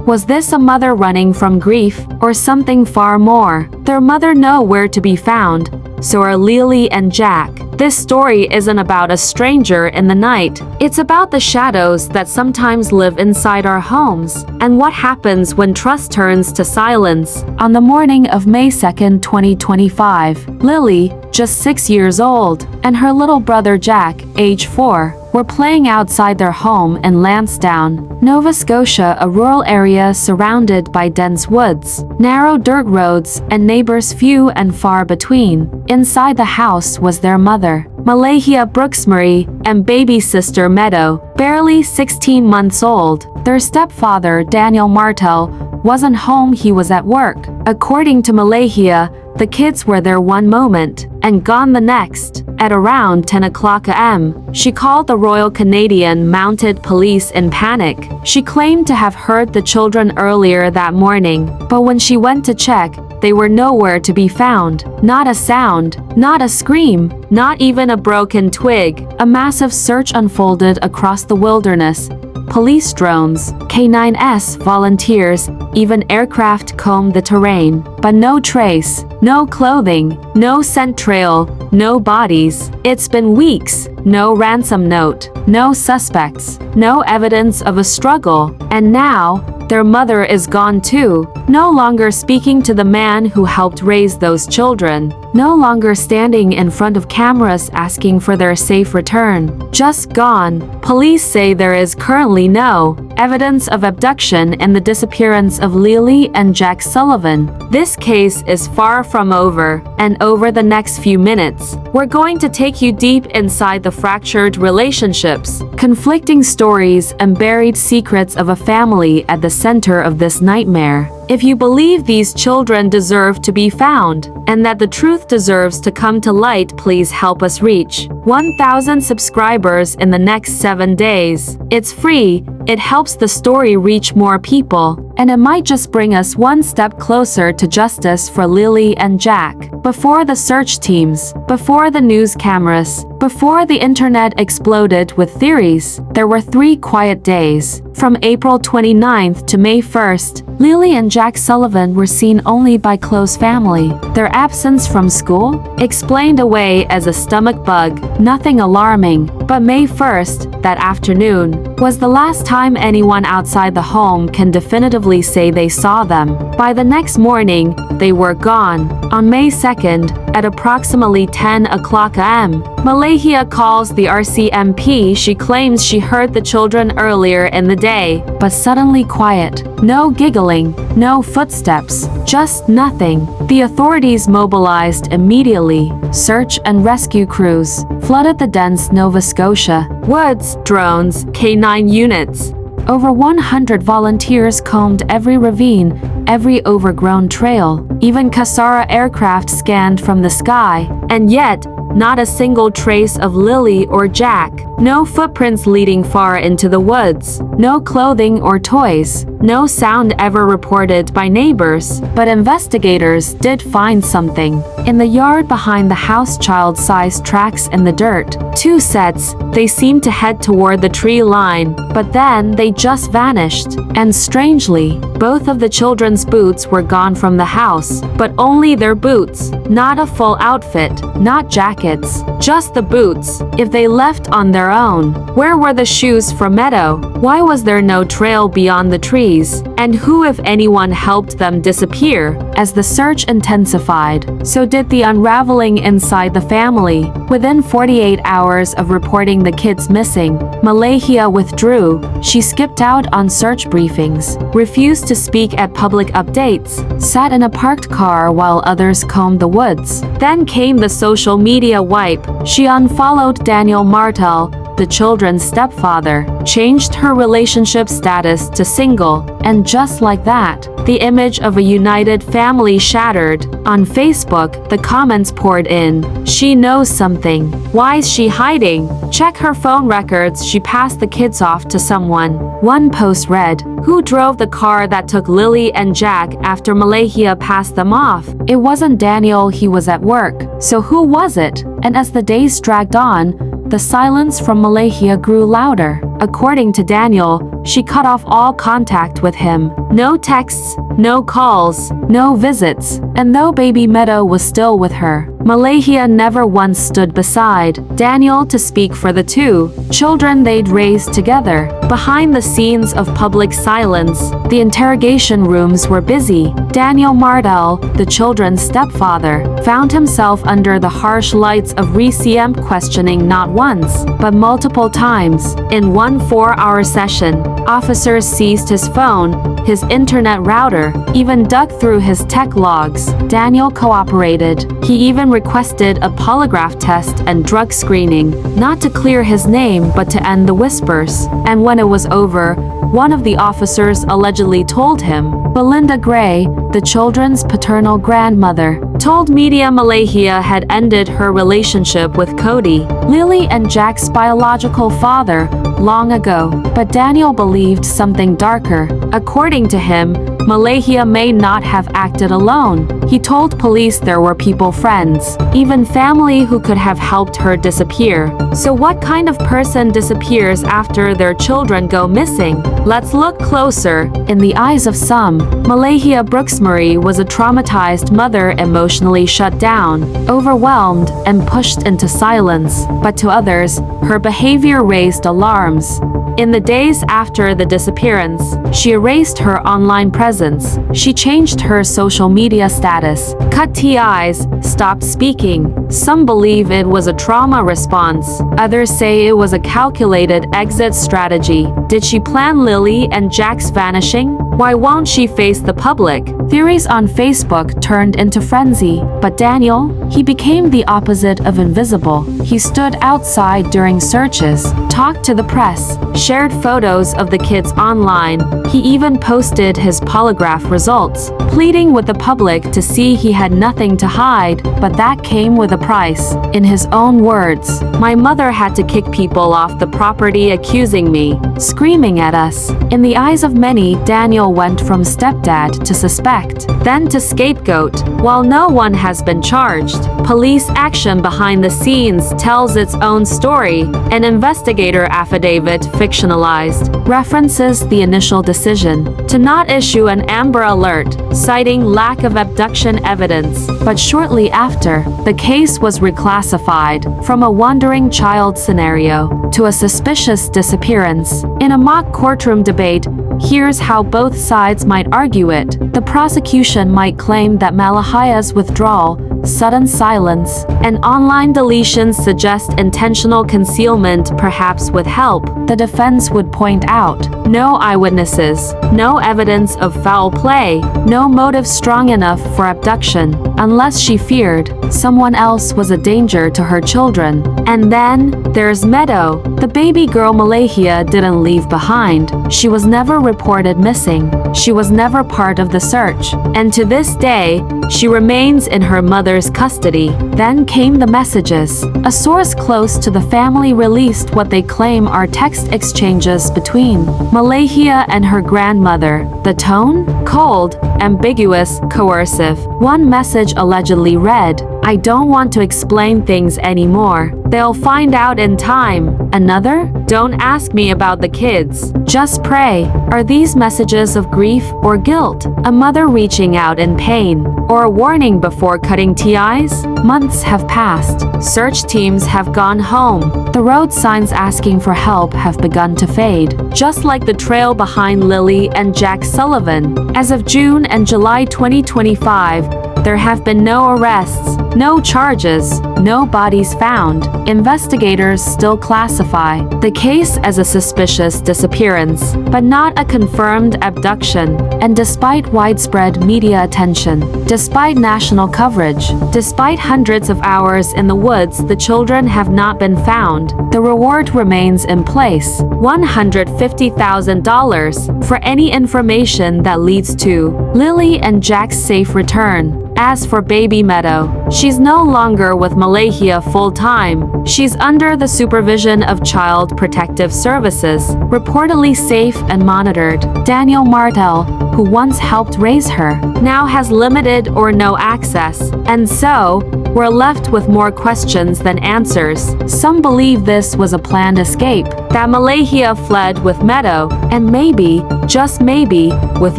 Was this a mother running from grief, or something far more? Their mother know where to be found. So are Lilly and Jack. This story isn't about a stranger in the night. It's about the shadows that sometimes live inside our homes, and what happens when trust turns to silence. On the morning of May 2nd, 2025, Lilly, just 6 years old, and her little brother Jack, age 4, were playing outside their home in Lansdowne, Nova Scotia, a rural area surrounded by dense woods, narrow dirt roads, and neighbors few and far between. Inside the house was their mother, Malehya Brooks-Murray, and baby sister Meadow, barely 16 months old. Their stepfather, Daniel Martel, wasn't home, he was at work. According to Malehya, the kids were there one moment, and gone the next. At around 10 o'clock a.m., she called the Royal Canadian Mounted Police in panic. She claimed to have heard the children earlier that morning, but when she went to check, they were nowhere to be found. Not a sound, not a scream, not even a broken twig. A massive search unfolded across the wilderness. Police drones, K9s, volunteers, even aircraft combed the terrain, but no trace, no clothing, no scent trail, no bodies. It's been weeks, no ransom note, no suspects, no evidence of a struggle, and now, their mother is gone too, no longer speaking to the man who helped raise those children, no longer standing in front of cameras asking for their safe return. Just gone. Police say there is currently no evidence of abduction in the disappearance of Lilly and Jack Sullivan. This case is far from over, and over the next few minutes, we're going to take you deep inside the fractured relationships, conflicting stories, and buried secrets of a family at the center of this nightmare. If you believe these children deserve to be found, and that the truth deserves to come to light, please help us reach 1,000 subscribers in the next 7 days. It's free, it helps the story reach more people, and it might just bring us one step closer to justice for Lilly and Jack. Before the search teams, before the news cameras, before the internet exploded with theories, there were 3 quiet days. From April 29th to May 1st, Lilly and Jack Sullivan were seen only by close family. Their absence from school? Explained away as a stomach bug, nothing alarming. But May 1st, that afternoon, was the last time anyone outside the home can definitively say they saw them. By the next morning, they were gone. On May 2nd, at approximately 10 o'clock a.m., Malehya calls the RCMP. She claims she heard the children earlier in the day, but suddenly quiet. No giggling, no footsteps, just nothing. The authorities mobilized immediately. Search and rescue crews flooded the dense Nova Scotia woods, drones, K9 units. Over 100 volunteers combed every ravine, every overgrown trail. Even Cassara aircraft scanned from the sky, and yet, not a single trace of Lilly or Jack. No footprints leading far into the woods. No clothing or toys. No sound ever reported by neighbors. But investigators did find something. In the yard behind the house, child-sized tracks in the dirt. 2 sets. They seemed to head toward the tree line, but then they just vanished. And strangely, both of the children's boots were gone from the house, but only their boots. Not a full outfit, not jackets, just the boots. If they left on their own, where were the shoes for Meadow? Why was there no trail beyond the trees? And who, if anyone, helped them disappear? As the search intensified, so did the unraveling inside the family. Within 48 hours of reporting the kids missing, Malehya withdrew. She skipped out on search briefings, refused to speak at public updates, sat in a parked car while others combed the woods. Then came the social media wipe. She unfollowed Daniel Martel, the children's stepfather, changed her relationship status to single, and just like that, the image of a united family shattered. On Facebook, the comments poured in. She knows something. Why is she hiding? Check her phone records. She passed the kids off to someone. One post read, "Who drove the car that took Lilly and Jack after Malehya passed them off? It wasn't Daniel, he was at work. So who was it?" And as the days dragged on, the silence from Malehya grew louder. According to Daniel, she cut off all contact with him. No texts, no calls, no visits, and though baby Meadow was still with her, Malehya never once stood beside Daniel to speak for the two children they'd raised together. Behind the scenes of public silence, the interrogation rooms were busy. Daniel Mardell, the children's stepfather, found himself under the harsh lights of RCMP questioning not once, but multiple times. In one 4-hour session, officers seized his phone, his internet router, even dug through his tech logs. Daniel cooperated. He even requested a polygraph test and drug screening, not to clear his name but to end the whispers. And when it was over, one of the officers allegedly told him, Belinda Gray, the children's paternal grandmother, told media Malehya had ended her relationship with Cody, Lilly and Jack's biological father, long ago. But Daniel believed something darker. According to him, Malehya may not have acted alone. He told police there were people, friends, even family who could have helped her disappear. So what kind of person disappears after their children go missing? Let's look closer. In the eyes of some, Malehya Brooks-Murray was a traumatized mother, emotionally shut down, overwhelmed, and pushed into silence. But to others, her behavior raised alarms. In the days after the disappearance, she erased her online presence. She changed her social media status, cut ties, stopped speaking. Some believe it was a trauma response. Others say it was a calculated exit strategy. Did she plan Lilly and Jack's vanishing? Why won't she face the public? Theories on Facebook turned into frenzy. But Daniel, he became the opposite of invisible. He stood outside during searches, talked to the press, shared photos of the kids online. He even posted his polygraph results, pleading with the public to see he had nothing to hide. But that came with a price. In his own words, my mother had to kick people off the property accusing me, screaming at us. In the eyes of many, Daniel went from stepdad to suspect, then to scapegoat. While no one has been charged, police action behind the scenes tells its own story. An investigator affidavit, fictionalized, references the initial decision to not issue an Amber Alert, citing lack of abduction evidence. But shortly after, the case was reclassified from a wandering child scenario to a suspicious disappearance. In a mock courtroom debate, here's how both sides might argue it. The prosecution might claim that Malehya's withdrawal, sudden silence, and online deletions suggest intentional concealment, perhaps with help. The defense would point out, no eyewitnesses, no evidence of foul play, no motive strong enough for abduction, unless she feared someone else was a danger to her children. And then, there's Meadow, the baby girl Malehya didn't leave behind. She was never reported missing. She was never part of the search. And to this day, she remains in her mother's custody. Then came the messages. A source close to the family released what they claim are text exchanges between Malehya and her grandmother. The tone? Cold, ambiguous, coercive. One message allegedly read, I don't want to explain things anymore. They'll find out in time. Another? Don't ask me about the kids. Just pray. Are these messages of grief or guilt? A mother reaching out in pain? Or a warning before cutting ties? Months have passed. Search teams have gone home. The road signs asking for help have begun to fade, just like the trail behind Lilly and Jack Sullivan. As of June and July 2025, there have been no arrests, no charges, no bodies found. Investigators still classify the case as a suspicious disappearance, but not a confirmed abduction. And despite widespread media attention, despite national coverage, despite hundreds of hours in the woods, the children have not been found. The reward remains in place: $150,000 for any information that leads to Lilly and Jack's safe return. As for baby Meadow, She's no longer with Malehya full-time. She's under the supervision of Child Protective Services, reportedly safe and monitored. Daniel Martel, who once helped raise her, now has limited or no access, and so, we're left with more questions than answers. Some believe this was a planned escape, that Malehya fled with Meadow, and maybe, just maybe, with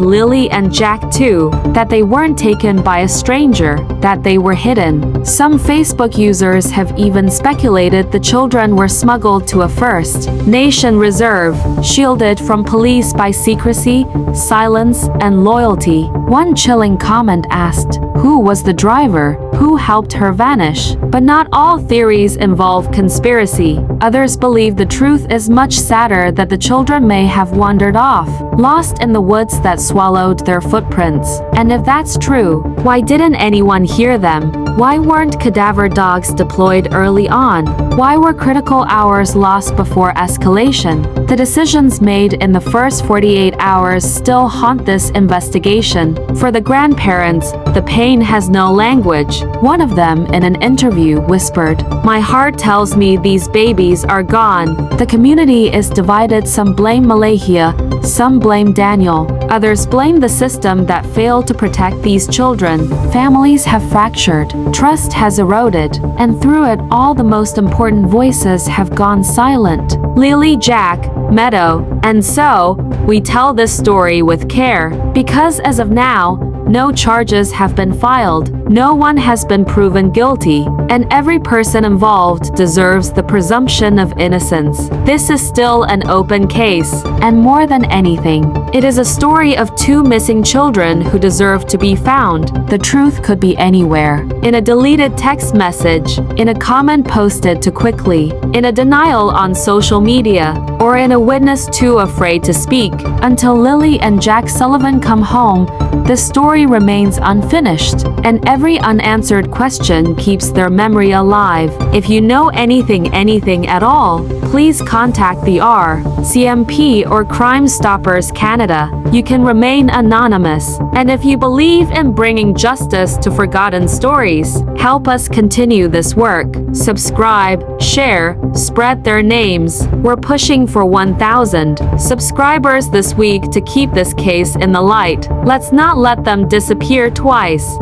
Lilly and Jack too, that they weren't taken by a stranger, that they were hidden. Some Facebook users have even speculated the children were smuggled to a First Nation reserve, shielded from police by secrecy, silence, and loyalty. One chilling comment asked, who was the driver? Who helped her vanish? But not all theories involve conspiracy. Others believe the truth is much sadder, that the children may have wandered off, lost in the woods that swallowed their footprints. And if that's true, why didn't anyone hear them? Why weren't cadaver dogs deployed early on? Why were critical hours lost before escalation? The decisions made in the first 48 hours still haunt this investigation. For the grandparents, the pain has no language. One of them, in an interview, whispered, "My heart tells me these babies are gone." The community is divided. Some blame Malehya, some blame Daniel. Others blame the system that failed to protect these children. Families have fractured. Trust has eroded. And through it all, the most important voices have gone silent. Lilly, Jack, Meadow, and so, we tell this story with care, because as of now, no charges have been filed, no one has been proven guilty, and every person involved deserves the presumption of innocence. This is still an open case, and more than anything, it is a story of two missing children who deserve to be found. The truth could be anywhere. In a deleted text message, in a comment posted too quickly, in a denial on social media, or in a witness too afraid to speak. Until Lilly and Jack Sullivan come home, the story remains unfinished, and every unanswered question keeps their memory alive. If you know anything at all, please contact the RCMP or Crime Stoppers Canada. You can remain anonymous. And if you believe in bringing justice to forgotten stories, help us continue this work. Subscribe, share, spread their names. We're pushing for 1,000 subscribers this week to keep this case in the light. Let's not let them disappear twice.